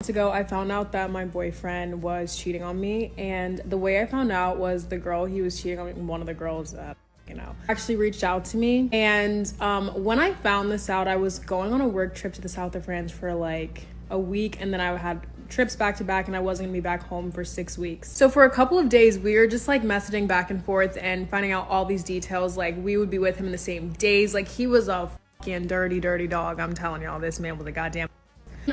months ago, I found out that my boyfriend was cheating on me, and the way I found out was the girl he was cheating on, one of the girls that actually reached out to me. And when I found this out, I was going on a work trip to the south of France for like a week, and then I had trips back to back, and I wasn't gonna be back home for 6 weeks. So for a couple of days, we were just like messaging back and forth and finding out all these details. Like, we would be with him in the same days. Like, he was a fucking dirty dog. I'm telling y'all, this man was a goddamn.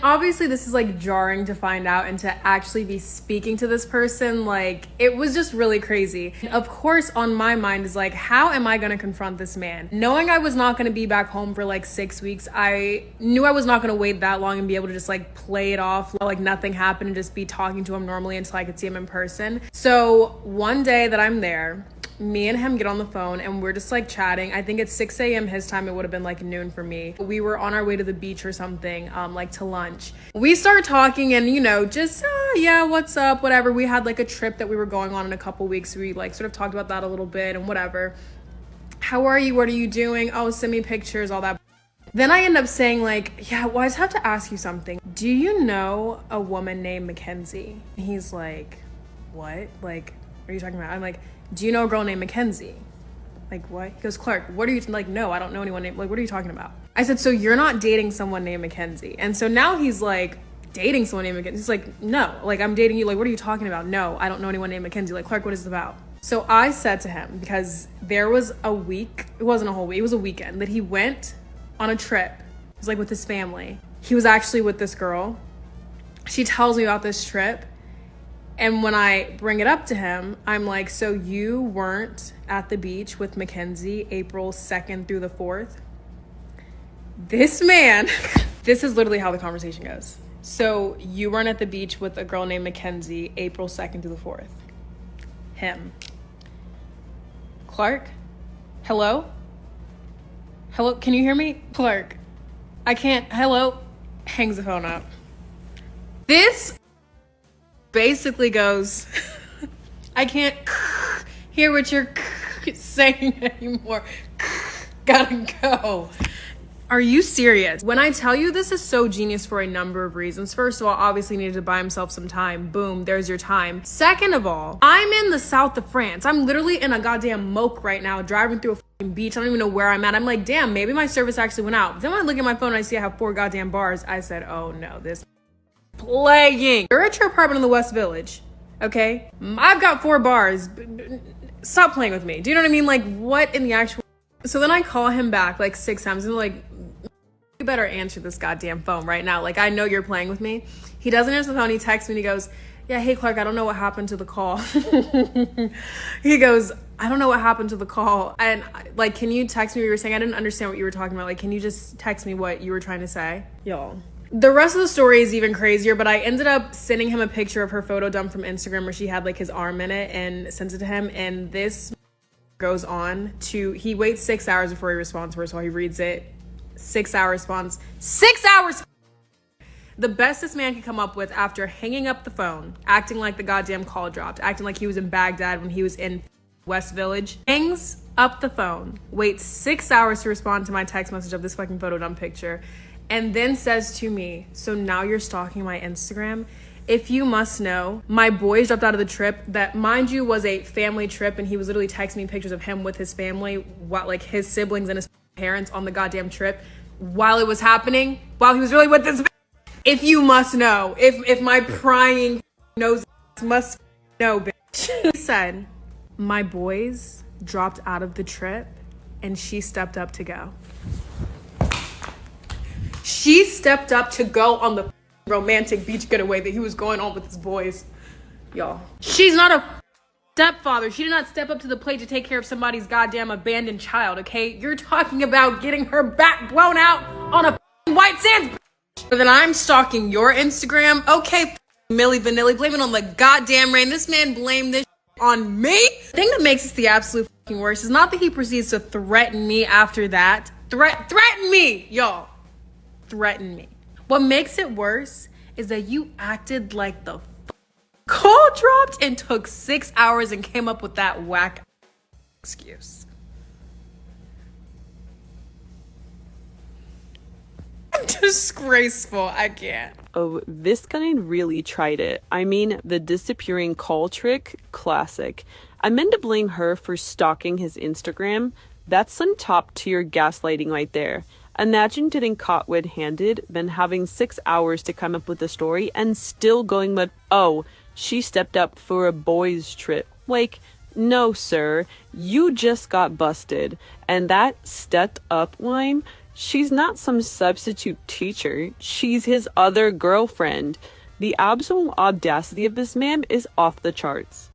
Obviously, this is like jarring to find out, and to actually be speaking to this person, like, it was just really crazy. Of course, on my mind is like, how am I gonna confront this man? Knowing I was not gonna be back home for like 6 weeks, I knew I was not gonna wait that long and be able to just like play it off like nothing happened and just be talking to him normally until I could see him in person. So one day that I'm there, me and him get on the phone and we're just like chatting. I think it's 6 a.m. his time. It would have been like noon for me. We were on our way to the beach or something, like to lunch. We start talking and, you know, just, yeah, what's up, whatever. We had like a trip that we were going on in a couple weeks. We like sort of talked about that a little bit and whatever. How are you? What are you doing? Oh, send me pictures, all that. Then I end up saying like, yeah, well, I just have to ask you something. Do you know a woman named Mackenzie? He's like, what? Like, what are you talking about? I'm like, do you know a girl named Mackenzie? Like, what? He goes, Clark, what are you, like, no, I don't know anyone named, like, what are you talking about? I said, so you're not dating someone named Mackenzie? And so now he's like, dating someone named Mackenzie? He's like, no, like, I'm dating you. Like, what are you talking about? No, I don't know anyone named Mackenzie. Like, Clark, what is this about? So I said to him, because there was a week, it wasn't a whole week, it was a weekend that he went on a trip. It was like with his family. He was actually with this girl. She tells me about this trip. And when I bring it up to him, I'm like, so you weren't at the beach with Mackenzie April 2nd through the 4th? This man, this is literally how the conversation goes. So you weren't at the beach with a girl named Mackenzie April 2nd through the 4th? Him. Clark? Hello? Hello? Can you hear me? Clark? I can't. Hello? Hangs the phone up. This basically goes, I can't hear what you're saying anymore. Gotta go. Are you serious? When I tell you this is so genius for a number of reasons. First of all, obviously needed to buy himself some time. Boom, there's your time. Second of all, I'm in the south of France. I'm literally in a goddamn moke right now, driving through a fucking beach. I don't even know where I'm at. I'm like, damn, maybe my service actually went out. Then when I look at my phone and I see I have 4 goddamn bars, I said, oh no, this plaguing. You're at your apartment in the West Village, okay? I've got 4 bars. Stop playing with me. Do you know what I mean? Like, what in the actual... So then I call him back like 6 times and like, you better answer this goddamn phone right now. Like, I know you're playing with me. He doesn't answer the phone. He texts me and he goes, yeah, hey Clark, I don't know what happened to the call. He goes, I don't know what happened to the call. And like, can you text me what you were saying? I didn't understand what you were talking about. Like, can you just text me what you were trying to say? Y'all. The rest of the story is even crazier, but I ended up sending him a picture of her photo dump from Instagram where she had like his arm in it, and sent it to him. And this goes on to, he waits 6 hours before he responds. First of all, he reads it. 6 hour response. 6 hours! The best this man could come up with after hanging up the phone, acting like the goddamn call dropped, acting like he was in Baghdad when he was in West Village, hangs up the phone, waits 6 hours to respond to my text message of this fucking photo dump picture, and then says to me, so now you're stalking my Instagram? If you must know, my boys dropped out of the trip that, mind you, was a family trip, and he was literally texting me pictures of him with his family, while, like his siblings and his parents on the goddamn trip while it was happening, while he was really with this. If you must know, if my prying nose must know, bitch. He said, my boys dropped out of the trip and she stepped up to go. She stepped up to go on the romantic beach getaway that he was going on with his boys. Y'all. She's not a stepfather. She did not step up to the plate to take care of somebody's goddamn abandoned child, okay? You're talking about getting her back blown out on a white sands. But then I'm stalking your Instagram. Okay, Milli Vanilli, blame it on the goddamn rain. This man blamed this on me. The thing that makes this the absolute fucking worst is not that he proceeds to threaten me after that. Threaten me, y'all. Threaten me. What makes it worse is that you acted like the call dropped and took 6 hours and came up with that whack excuse. Disgraceful. I can't. Oh, this guy really tried it. I mean, the disappearing call trick, classic. I meant to blame her for stalking his Instagram. That's some top tier gaslighting right there. Imagine getting caught red-handed, then having 6 hours to come up with a story and still going with, oh, she stepped up for a boys' trip. Like, no, sir, you just got busted. And that stepped up line, she's not some substitute teacher. She's his other girlfriend. The absolute audacity of this man is off the charts.